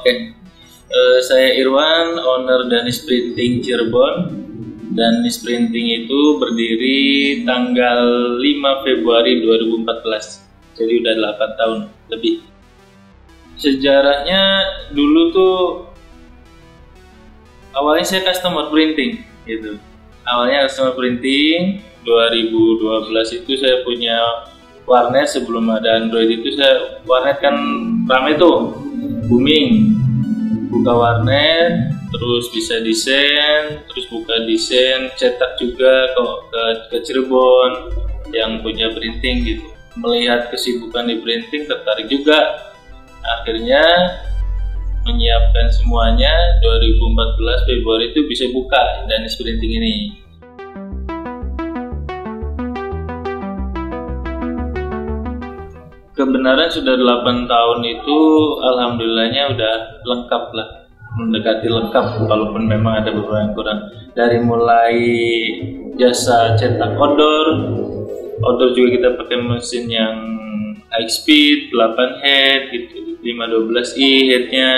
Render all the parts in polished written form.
Oke, saya Irwan, owner Danis Printing Cirebon. Danis Printing itu berdiri tanggal 5 Februari 2014, jadi udah 8 tahun lebih. Sejarahnya dulu tuh awalnya saya customer printing gitu. Awalnya customer printing 2012 itu saya punya warnet. Sebelum ada Android itu saya warnet kan rame tuh, booming, buka warnet terus bisa desain, terus buka desain cetak juga ke Cirebon yang punya printing gitu. Melihat kesibukan di printing tertarik juga, akhirnya menyiapkan semuanya. 2014 Februari itu bisa buka Danis Printing ini. Kebenaran sudah 8 tahun itu alhamdulillahnya udah lengkap lah, mendekati lengkap, walaupun memang ada beberapa yang kurang. Dari mulai jasa cetak odor juga kita pakai mesin yang high speed 8 head gitu, 512i headnya.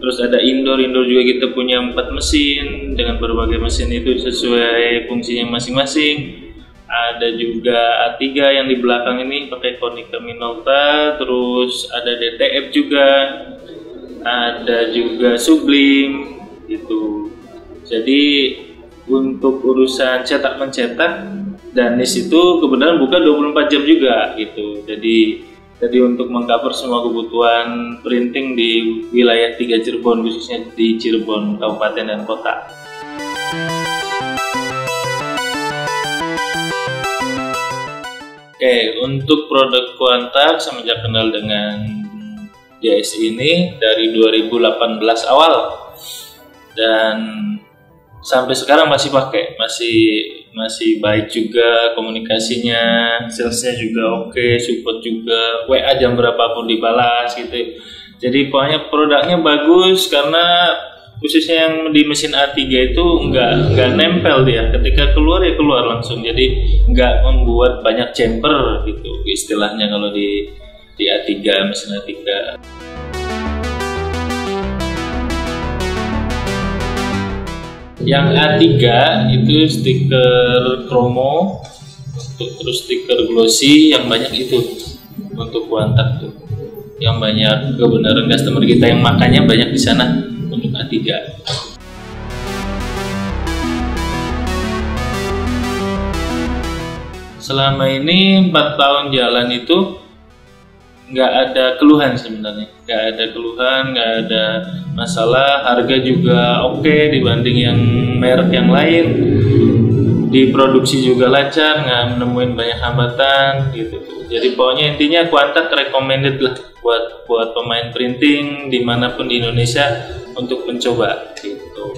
Terus ada indoor juga kita punya 4 mesin dengan berbagai mesin itu sesuai fungsinya masing-masing. Ada juga A3 yang di belakang ini pakai Konica Minolta, terus ada DTF juga, ada juga Sublime gitu. Jadi untuk urusan cetak mencetak, Danis itu kebenaran buka 24 jam juga gitu. Jadi untuk mengcover semua kebutuhan printing di wilayah 3 Cirebon, khususnya di Cirebon Kabupaten dan Kota. Oke, untuk produk Quantax semenjak kenal dengan JS ini dari 2018 awal dan sampai sekarang masih pakai, masih baik juga komunikasinya, salesnya juga oke, support juga, WA jam berapapun dibalas gitu. Jadi pokoknya produknya bagus karena khususnya yang di mesin A3 itu nggak nempel dia, ketika keluar ya keluar langsung, jadi nggak membuat banyak chamber gitu istilahnya kalau di A3, mesin A3. Yang A3 itu stiker chromo, terus stiker glossy yang banyak itu untuk Quantax tuh, yang banyak kebenaran customer kita yang makanya banyak di sana untuk A3. Selama ini 4 tahun jalan itu nggak ada keluhan sebenarnya, nggak ada masalah. Harga juga oke dibanding yang merek yang lain. Diproduksi juga lancar, nggak menemuin banyak hambatan gitu. Jadi pokoknya intinya Quantax recommended lah buat pemain printing dimanapun di Indonesia untuk mencoba gitu.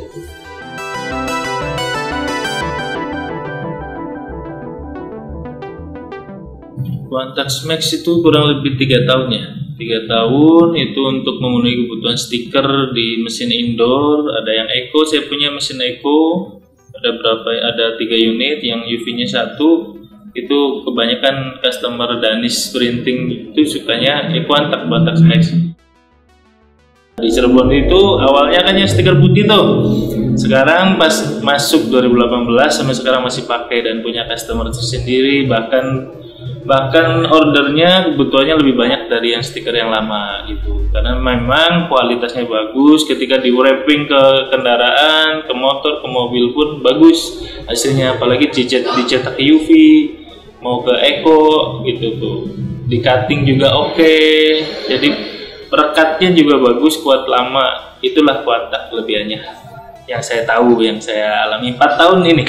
Quantax Max itu kurang lebih 3 tahun ya. 3 tahun itu untuk memenuhi kebutuhan stiker di mesin indoor. Ada yang Eco, saya punya mesin Eco. Ada 3 unit, yang UV-nya 1. Itu kebanyakan customer Danis Printing itu sukanya Quantax Max. Di Cirebon itu awalnya kan yang stiker putih tuh. Sekarang pas masuk 2018 sampai sekarang masih pakai dan punya customer tersendiri, bahkan ordernya kebutuhannya lebih banyak dari yang stiker yang lama gitu. Karena memang kualitasnya bagus, ketika di wrapping ke kendaraan, ke motor, ke mobil pun bagus hasilnya, apalagi dicetak UV, mau ke Eco gitu tuh. Di cutting juga oke. Jadi perekatnya juga bagus, kuat lama. Itulah Quantax kelebihannya yang saya tahu, yang saya alami 4 tahun ini.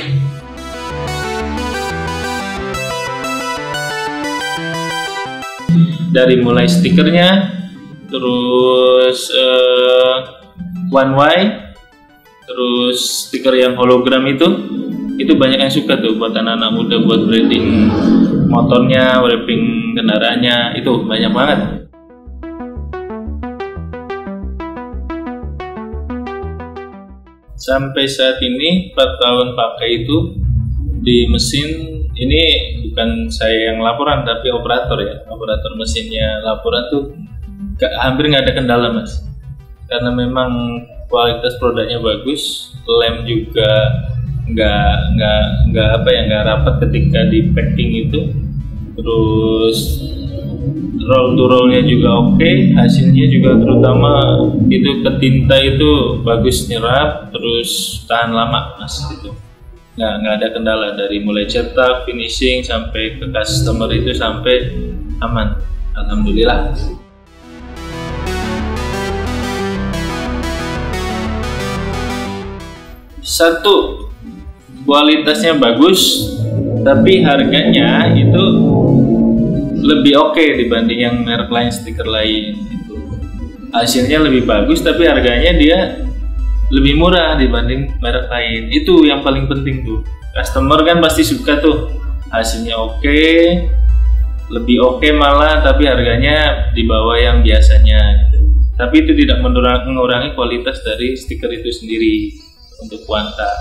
dari mulai stikernya, terus one way, terus stiker yang hologram itu banyak yang suka tuh buat anak-anak muda, buat branding motornya, wrapping kendaraannya, itu banyak banget. Sampai saat ini 4 tahun pakai itu di mesin ini, bukan saya yang laporan tapi operator mesinnya laporan tuh hampir nggak ada kendala mas, karena memang kualitas produknya bagus, lem juga nggak rapat ketika di packing itu, terus roll to rollnya juga oke, hasilnya juga terutama itu ke tinta itu bagus, nyerap, terus tahan lama mas, itu nggak ada kendala dari mulai cetak, finishing sampai ke customer itu sampai aman, alhamdulillah. Satu, kualitasnya bagus, tapi harganya itu lebih oke dibanding yang merek lain, stiker lain. Itu hasilnya lebih bagus, tapi harganya dia lebih murah dibanding merek lain. Itu yang paling penting tuh. Customer kan pasti suka tuh, hasilnya oke, lebih oke malah, tapi harganya di bawah yang biasanya. Gitu. Tapi itu tidak mengurangi kualitas dari stiker itu sendiri untuk Quanta.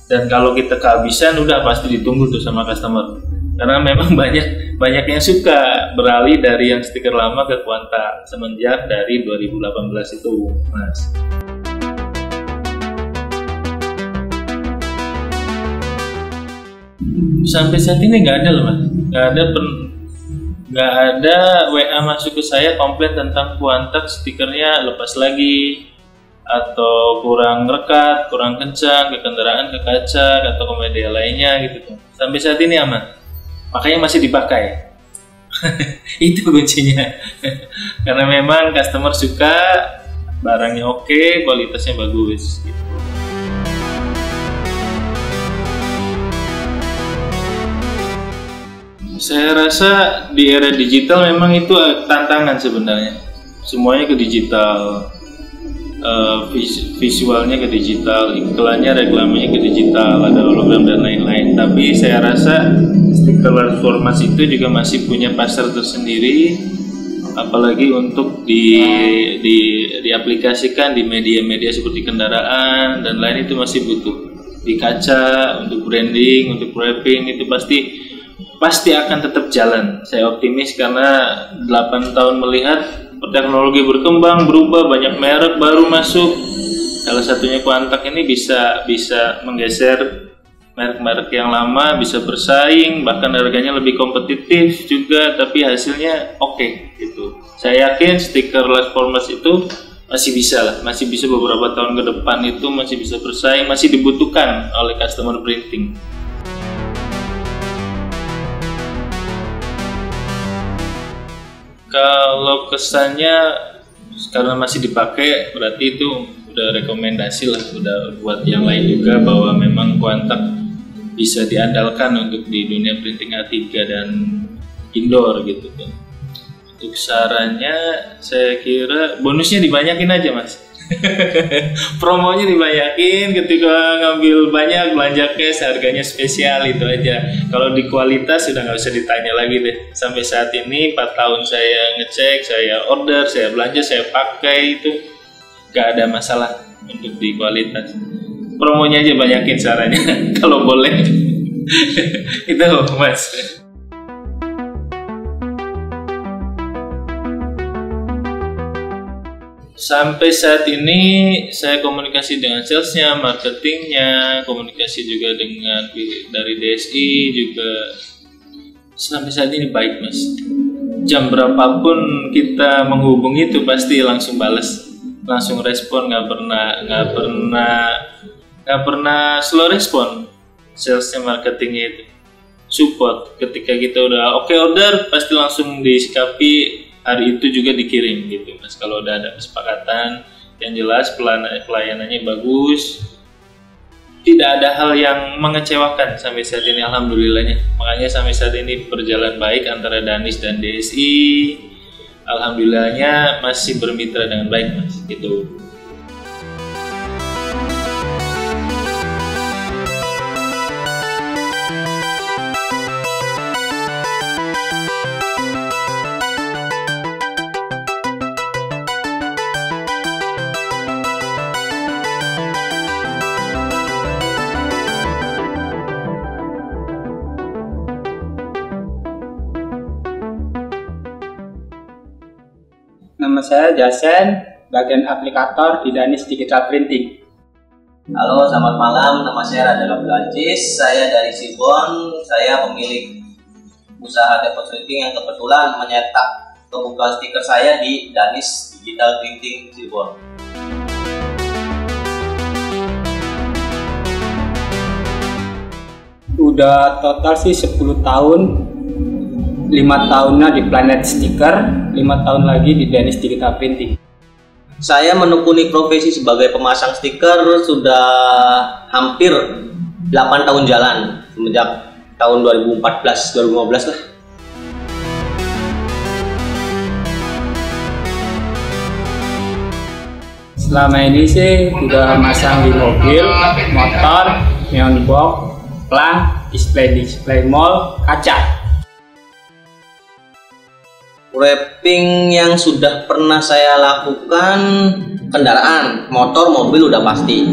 Dan kalau kita kehabisan udah pasti ditunggu tuh sama customer, karena memang banyak yang suka beralih dari yang stiker lama ke Quanta semenjak dari 2018 itu mas. Sampai saat ini nggak ada loh mas, nggak ada WA masuk ke saya komplain tentang Quanta stikernya lepas lagi, atau kurang rekat, kurang kencang ke kendaraan, ke kaca, atau ke media lainnya gitu. Sampai saat ini aman, makanya masih dipakai. Itu kuncinya. Karena memang customer suka, barangnya oke, kualitasnya bagus gitu. Saya rasa di era digital memang itu tantangan sebenarnya. Semuanya ke digital. Visualnya ke digital, iklannya, reklamanya ke digital, ada hologram dan lain-lain. Tapi saya rasa stiker transformasi itu juga masih punya pasar tersendiri, apalagi untuk diaplikasikan di media-media seperti kendaraan dan lain, itu masih butuh. Di kaca, untuk branding, untuk wrapping, itu pasti akan tetap jalan. Saya optimis karena 8 tahun melihat teknologi berkembang, berubah, banyak merek baru masuk. Salah satunya Quanta ini bisa menggeser merek-merek yang lama, bisa bersaing, bahkan harganya lebih kompetitif juga, tapi hasilnya oke gitu. Saya yakin stiker Las Formas itu masih bisa beberapa tahun ke depan itu masih bisa bersaing, masih dibutuhkan oleh customer printing. Kalau kesannya karena masih dipakai, berarti itu udah rekomendasi lah, udah buat yang lain juga bahwa memang Quanta bisa diandalkan untuk di dunia printing A3 dan indoor gitu kan. Untuk sarannya saya kira bonusnya dibanyakin aja mas. Promonya dibanyakin, ketika ngambil banyak belanja cash harganya spesial, itu aja. Kalau di kualitas sudah nggak usah ditanya lagi deh. Sampai saat ini 4 tahun saya ngecek, saya order, saya belanja, saya pakai, itu nggak ada masalah untuk di kualitas. Promonya aja banyakin sarannya kalau boleh. Itu mas. Sampai saat ini saya komunikasi dengan salesnya, marketingnya, komunikasi juga dengan dari DSI juga. Sampai saat ini baik mas. Jam berapapun kita menghubungi itu pasti langsung balas, langsung respon, nggak pernah slow respon. Salesnya, marketingnya itu support. Ketika kita udah oke order, pasti langsung disikapi. Hari itu juga dikirim gitu mas, kalau udah ada kesepakatan. Yang jelas pelayanannya bagus, tidak ada hal yang mengecewakan sampai saat ini, alhamdulillahnya. Makanya sampai saat ini berjalan baik antara Danis dan DSI. alhamdulillahnya masih bermitra dengan baik Mas, gitu. Nama saya Jasen, bagian aplikator di Danis Digital Printing. Halo, selamat malam. Nama saya Raja Abdul Aziz. Saya dari Cirebon. Saya pemilik usaha depot printing yang kebetulan menyetak kebutuhan stiker saya di Danis Digital Printing Cirebon. Udah total sih 10 tahun. 5 tahunnya di Planet Sticker, 5 tahun lagi di Danis Digital Printing. Saya menekuni profesi sebagai pemasang stiker sudah hampir 8 tahun jalan, semenjak tahun 2014-2015 lah. Selama ini sih udah masang di mobil, motor, neon box, plang, display mall, kaca. Wrapping yang sudah pernah saya lakukan kendaraan, motor, mobil udah pasti.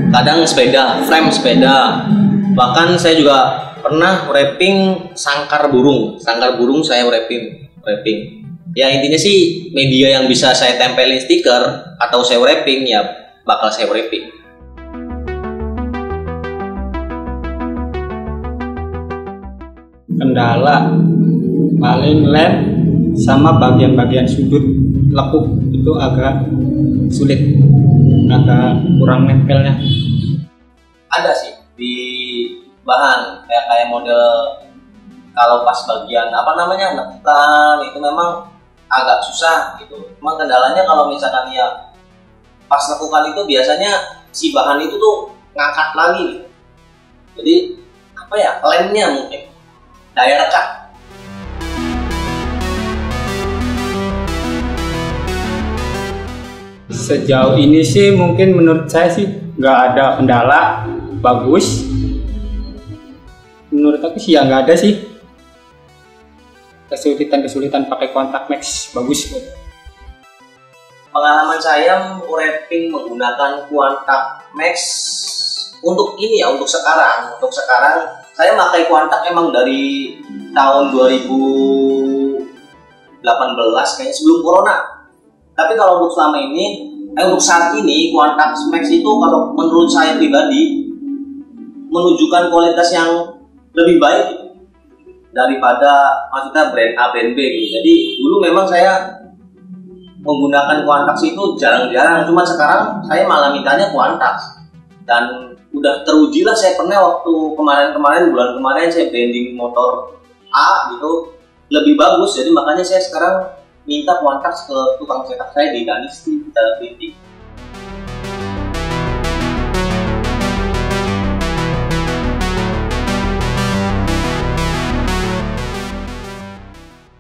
Kadang sepeda, frame sepeda. Bahkan saya juga pernah wrapping sangkar burung. Sangkar burung saya wrapping. Ya intinya sih media yang bisa saya tempelin stiker atau saya wrapping ya bakal saya wrapping. Kendala paling lem sama bagian-bagian sudut lekuk itu agak sulit, agak kurang nempelnya. Ada sih di bahan kayak model kalau pas bagian nekukan itu memang agak susah gitu. Emang kendalanya kalau misalkan ya pas nekukan itu biasanya si bahan itu tuh ngangkat lagi gitu. Jadi lemnya mungkin daya rekat. Sejauh ini sih mungkin menurut saya sih nggak ada kendala, bagus. Menurut aku sih ya nggak ada sih kesulitan pakai kontak max, bagus. Pengalaman saya wrapping menggunakan kontak max untuk sekarang saya pakai kontak emang dari tahun 2018 kayaknya sebelum corona. Tapi kalau untuk untuk saat ini kontak max itu kalau menurut saya pribadi menunjukkan kualitas yang lebih baik daripada maksudnya brand A, brand B gitu. Jadi dulu memang saya menggunakan Quantax itu jarang-jarang, cuma sekarang saya malah mintanya Quantax. Dan udah teruji lah, saya pernah waktu bulan kemarin saya branding motor A gitu lebih bagus, jadi makanya saya sekarang minta Quantax ke tukang cetak saya di Danis Digital Printing.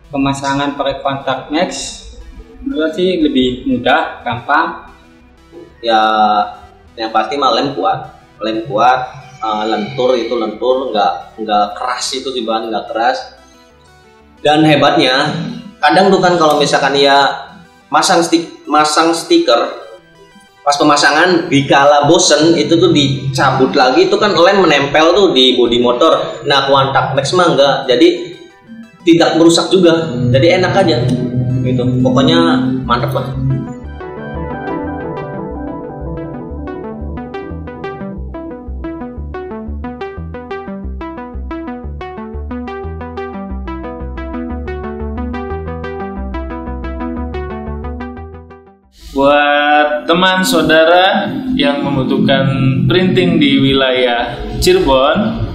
Pemasangan pakai kontak max menurut sih lebih mudah, gampang. Ya yang pasti mah lem kuat, lentur nggak keras, itu sih bahan nggak keras. Dan hebatnya kadang tuh kan kalau misalkan ya masang stiker pas pemasangan dikala bosen itu tuh dicabut lagi, itu kan lem menempel tuh di bodi motor. Nah Quantax Max mah enggak, jadi tidak merusak juga, jadi enak aja gitu, pokoknya mantep banget. Buat teman saudara yang membutuhkan printing di wilayah Cirebon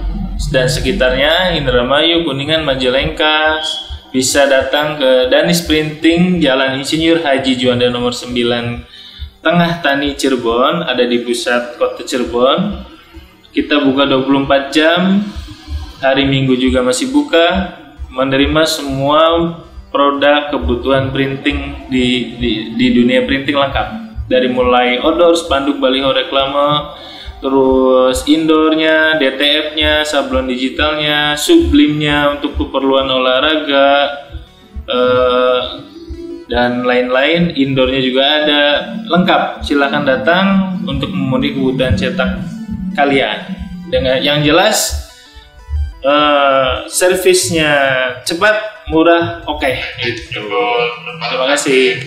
dan sekitarnya, Indramayu, Kuningan, Majalengka, bisa datang ke Danis Printing, Jalan Insinyur Haji Juanda nomor 9, Tengah Tani, Cirebon, ada di pusat kota Cirebon. Kita buka 24 jam, hari Minggu juga masih buka, menerima semua produk kebutuhan printing di dunia printing lengkap. Dari mulai outdoor, spanduk, baliho, reklame, terus indoornya, DTF-nya, sablon digitalnya, sublimnya untuk keperluan olahraga, dan lain-lain. Indoornya juga ada, lengkap. Silahkan datang untuk memenuhi kebutuhan cetak kalian. Dengan yang jelas servisnya cepat, murah, oke. Gitu. Terima kasih.